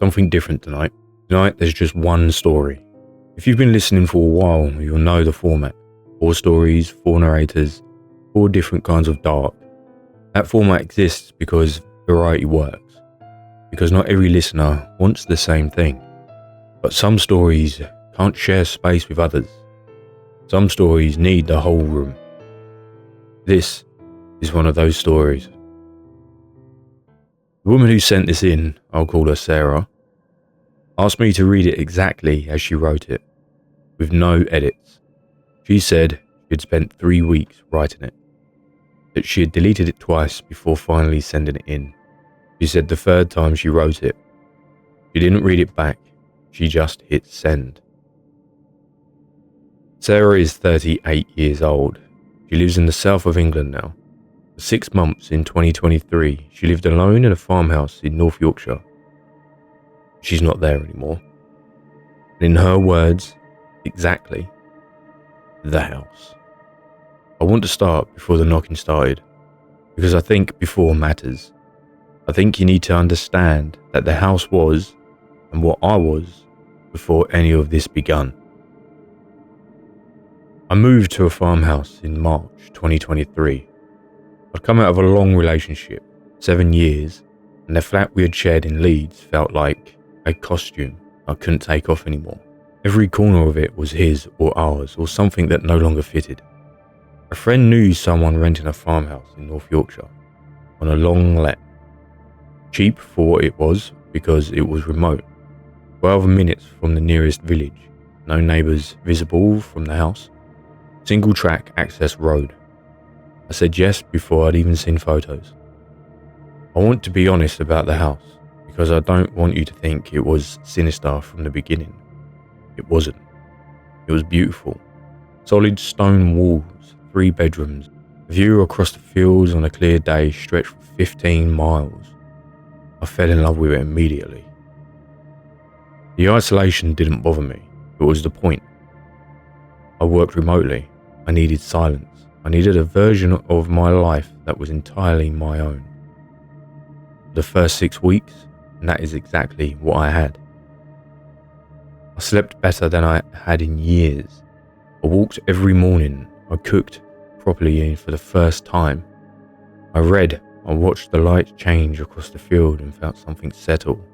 Something different tonight. Tonight there's just one story. If you've been listening for a while, you'll know the format. 4 stories, 4 narrators, 4 different kinds of dark. That format exists because variety works. Because not every listener wants the same thing. But some stories can't share space with others. Some stories need the whole room. This is one of those stories. The woman who sent this in, I'll call her Sarah, asked me to read it exactly as she wrote it, with no edits. She said she'd spent 3 weeks writing it, that she had deleted it twice before finally sending it in. She said the third time she wrote it, she didn't read it back, she just hit send. Sarah is 38 years old. She lives in the south of England now. For 6 months in 2023, she lived alone in a farmhouse in North Yorkshire. She's not there anymore. And in her words, exactly, the house. I want to start before the knocking started, because I think before matters. I think you need to understand that the house was, and what I was, before any of this begun. I moved to a farmhouse in March 2023. I'd come out of a long relationship, 7 years, and the flat we had shared in Leeds felt like a costume I couldn't take off anymore. Every corner of it was his or ours, or something that no longer fitted. A friend knew someone renting a farmhouse in North Yorkshire on a long let. Cheap for what it was because it was remote, 12 minutes from the nearest village, no neighbours visible from the house, single track access road. I said yes before I'd even seen photos. I want to be honest about the house because I don't want you to think it was sinister from the beginning. It wasn't. It was beautiful. Solid stone walls, 3 bedrooms, a view across the fields on a clear day stretched for 15 miles. I fell in love with it immediately. The isolation didn't bother me. It was the point. I worked remotely. I needed silence. I needed a version of my life that was entirely my own. The first 6 weeks, and that is exactly what I had. I slept better than I had in years. I walked every morning. I cooked properly for the first time. I read. I watched the light change across the field and felt something settle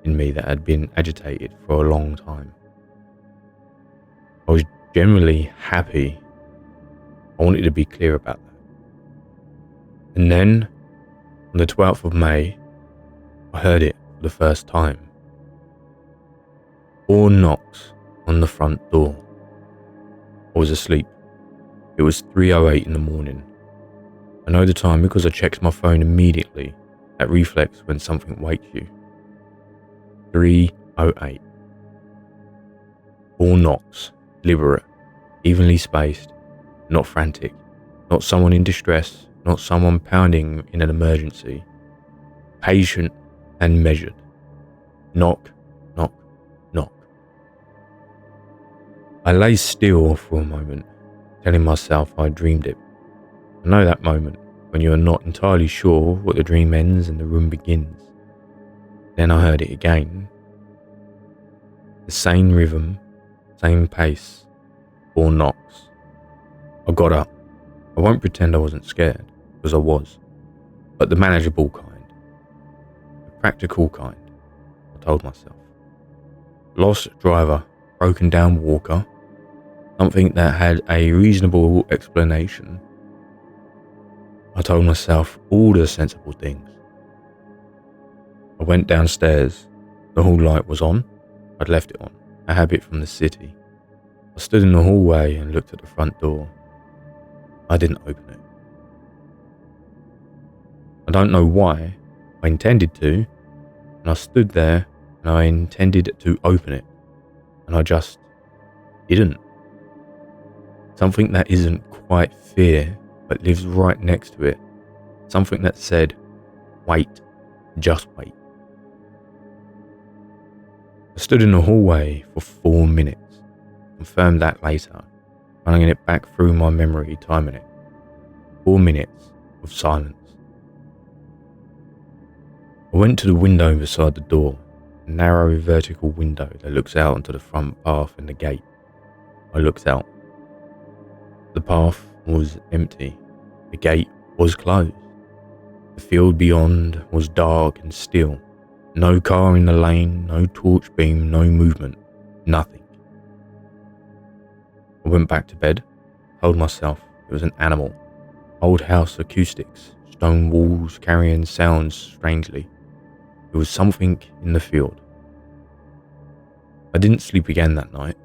in me that had been agitated for a long time. I was generally happy. I wanted to be clear about that. And then, on the 12th of May, I heard it for the first time. 4 knocks on the front door. I was asleep. It was 3:08 in the morning. I know the time because I checked my phone immediately. That reflex when something wakes you. 3:08. 4 knocks, deliberate, evenly spaced, not frantic, not someone in distress, not someone pounding in an emergency. Patient and measured. Knock, knock, knock. I lay still for a moment, telling myself I dreamed it. I know that moment when you are not entirely sure what the dream ends and the room begins. Then I heard it again. The same rhythm, same pace, 4 knocks. I got up. I won't pretend I wasn't scared, because I was. But the manageable kind. The practical kind, I told myself. Lost driver, broken down walker, something that had a reasonable explanation. I told myself all the sensible things. I went downstairs. The hall light was on. I'd left it on, a habit from the city. I stood in the hallway and looked at the front door. I didn't open it. I don't know why. I intended to, and I stood there and I intended to open it, and I just didn't. Something that isn't quite fear, but lives right next to it. Something that said, wait, just wait. I stood in the hallway for 4 minutes, confirmed that later, running it back through my memory, timing it. 4 minutes of silence. I went to the window beside the door, a narrow vertical window that looks out onto the front path and the gate. I looked out. The path was empty. The gate was closed. The field beyond was dark and still. No car in the lane, no torch beam, no movement, nothing. I went back to bed, told myself it was an animal. Old house acoustics, stone walls carrying sounds strangely. It was something in the field. I didn't sleep again that night.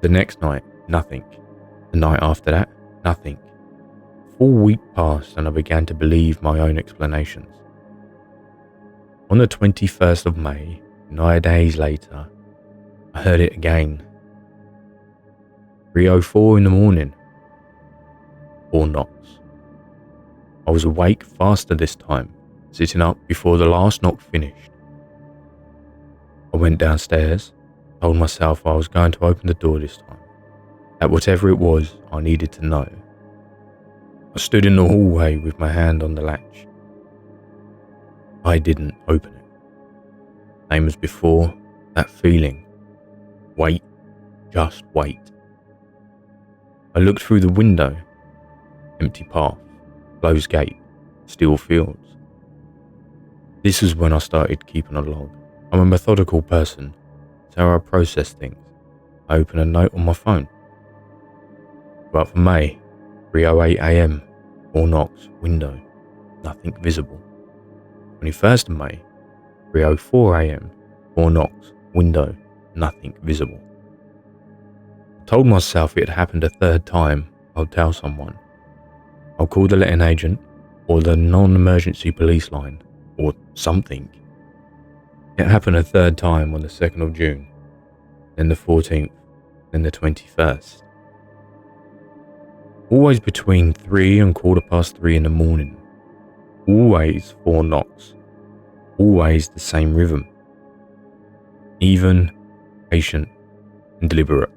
The next night, nothing. The night after that, nothing. A full week passed and I began to believe my own explanations. On the 21st of May, 9 days later, I heard it again. 3:04 in the morning. 4 knocks. I was awake faster this time, sitting up before the last knock finished. I went downstairs, told myself I was going to open the door this time, that whatever it was, I needed to know. I stood in the hallway with my hand on the latch. I didn't open it. Same as before, that feeling. Wait, just wait. I looked through the window. Empty path, closed gate, still fields. This is when I started keeping a log. I'm a methodical person. It's how I process things. I open a note on my phone. But for May, 3:08 AM, 4 knocks, window, nothing visible. 21st of May, 3:04 AM, 4 knocks, window, nothing visible. I told myself it had happened a third time, I'll tell someone. I'll call the letting agent, or the non-emergency police line, or something. It happened a third time on the 2nd of June, then the 14th, then the 21st. Always between 3 and 3:15 in the morning. Always 4 knocks. Always the same rhythm. Even, patient, and deliberate.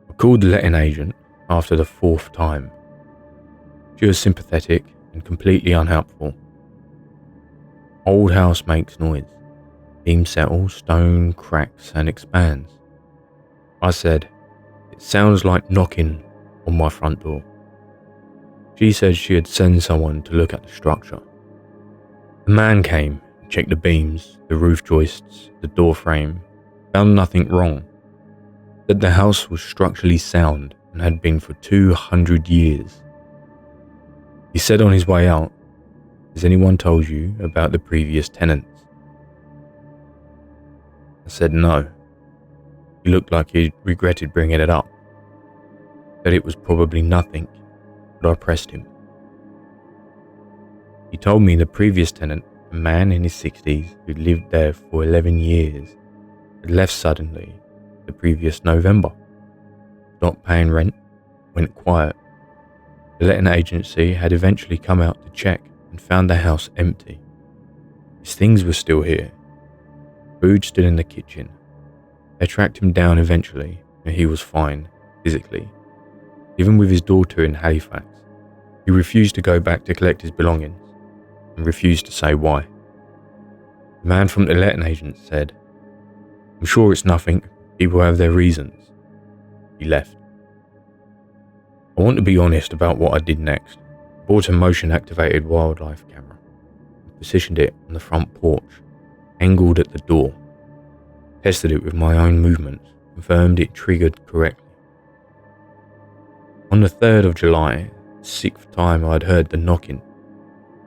I called the letting agent after the 4th time. She was sympathetic and completely unhelpful. Old house makes noise. Beam settles, stone cracks and expands. I said, it sounds like knocking on my front door. She said she'd send someone to look at the structure. A man came, checked the beams, the roof joists, the door frame, found nothing wrong. Said the house was structurally sound and had been for 200 years. He said on his way out, has anyone told you about the previous tenants? I said no. He looked like he regretted bringing it up. Said it was probably nothing, but I pressed him. He told me the previous tenant, a man in his 60s who'd lived there for 11 years, had left suddenly the previous November. Stopped paying rent, went quiet. The letting agency had eventually come out to check and found the house empty. His things were still here. Food stood in the kitchen. They tracked him down eventually, and he was fine, physically. Even with his daughter in Halifax, he refused to go back to collect his belongings, and refused to say why. The man from the letting agent said, I'm sure it's nothing, people have their reasons. He left. I want to be honest about what I did next. I bought a motion-activated wildlife camera and positioned it on the front porch, angled at the door. Tested it with my own movements, confirmed it triggered correctly. On the 3rd of July, the 6th time I'd heard the knocking,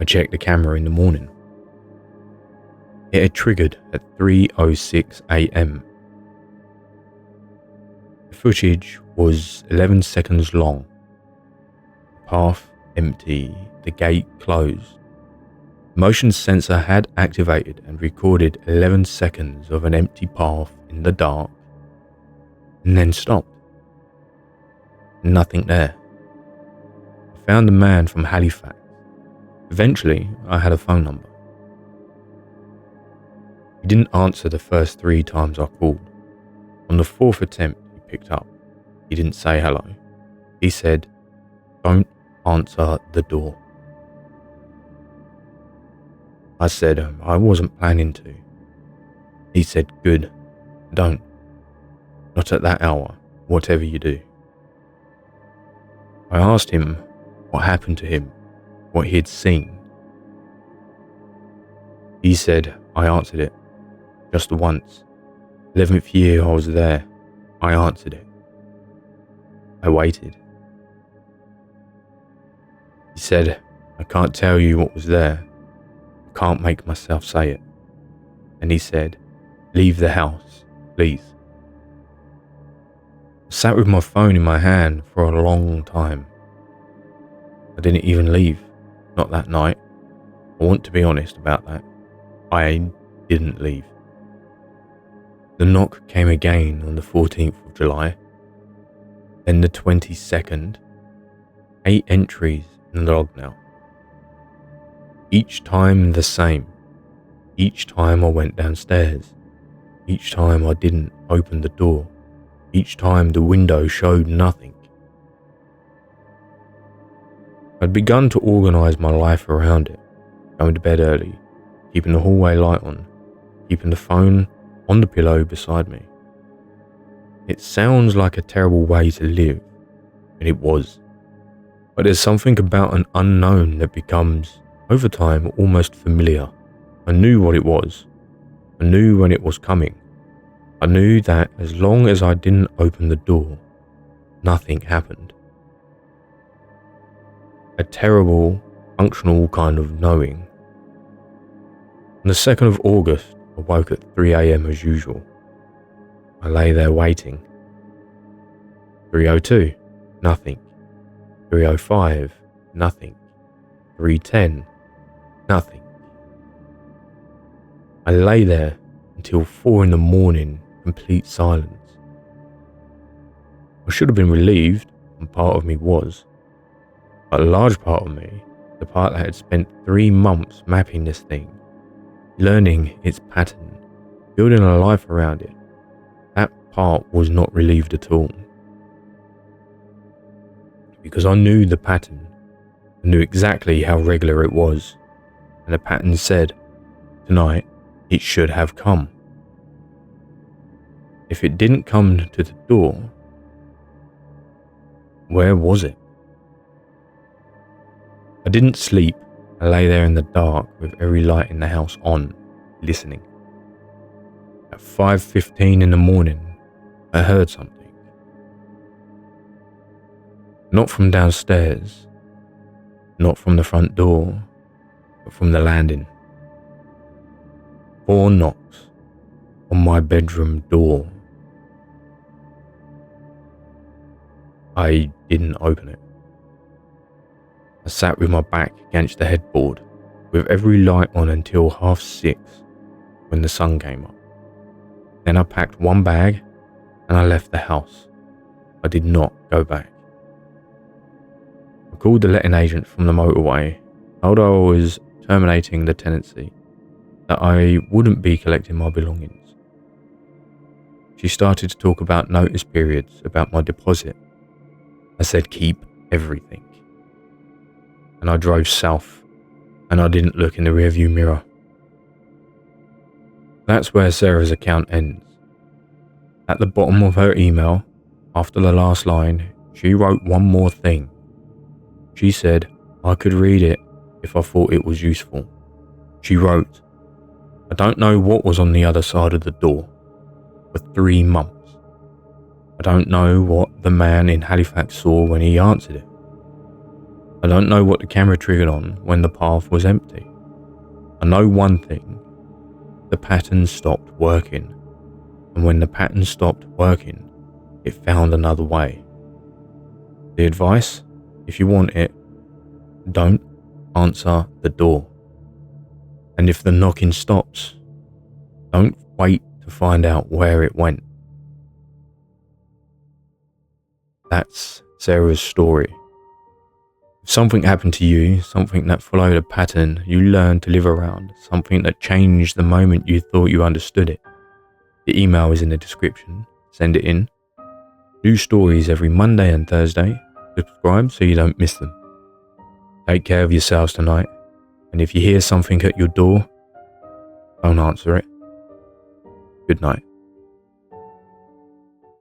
I checked the camera in the morning. It had triggered at 3:06 AM. The footage was 11 seconds long. The path empty, the gate closed. The motion sensor had activated and recorded 11 seconds of an empty path in the dark, and then stopped. Nothing there. I found the man from Halifax. Eventually, I had a phone number. He didn't answer the first 3 times I called. On the 4th attempt, he picked up. He didn't say hello. He said, don't answer the door. I said I wasn't planning to. He said, good, don't. Not at that hour, whatever you do. I asked him what happened to him, what he had seen. He said, I answered it, just once. 11th year I was there, I answered it. I waited. He said, I can't tell you what was there. I can't make myself say it. And he said, leave the house, please. I sat with my phone in my hand for a long time. I didn't even leave, not that night. I want to be honest about that. I didn't leave. The knock came again on the 14th of July, then the 22nd, 8 entries in the log now. Each time the same. Each time I went downstairs. Each time I didn't open the door. Each time the window showed nothing. I'd begun to organise my life around it, going to bed early, keeping the hallway light on, keeping the phone on the pillow beside me. It sounds like a terrible way to live, and it was. But there's something about an unknown that becomes, over time, almost familiar. I knew what it was. I knew when it was coming. I knew that as long as I didn't open the door, nothing happened. A terrible, functional kind of knowing. On the 2nd of August, I woke at 3 a.m. as usual. I lay there waiting. 3:02, nothing. 3:05, nothing. 3:10, nothing. I lay there until 4 in the morning, complete silence. I should have been relieved, and part of me was. But a large part of me, the part that had spent 3 months mapping this thing, learning its pattern, building a life around it, that part was not relieved at all. Because I knew the pattern, I knew exactly how regular it was, and the pattern said, tonight it should have come. If it didn't come to the door, where was it? I didn't sleep. I lay there in the dark with every light in the house on, listening. At 5:15 in the morning, I heard something. Not from downstairs, not from the front door, but from the landing. 4 knocks on my bedroom door. I didn't open it. I sat with my back against the headboard, with every light on until 6:30 when the sun came up. Then I packed one bag and I left the house. I did not go back. I called the letting agent from the motorway, told her I was terminating the tenancy, that I wouldn't be collecting my belongings. She started to talk about notice periods, about my deposit. I said keep everything. And I drove south, and I didn't look in the rearview mirror. That's where Sarah's account ends. At the bottom of her email, after the last line, she wrote one more thing. She said I could read it if I thought it was useful. She wrote, I don't know what was on the other side of the door for 3 months. I don't know what the man in Halifax saw when he answered it. I don't know what the camera triggered on when the path was empty. I know one thing, the pattern stopped working, and when the pattern stopped working, it found another way. The advice, if you want it, don't answer the door. And if the knocking stops, don't wait to find out where it went. That's Sarah's story. If something happened to you, something that followed a pattern you learned to live around, something that changed the moment you thought you understood it, the email is in the description. Send it in. New stories every Monday and Thursday. Subscribe so you don't miss them. Take care of yourselves tonight, And if you hear something at your door, don't answer it. Good night.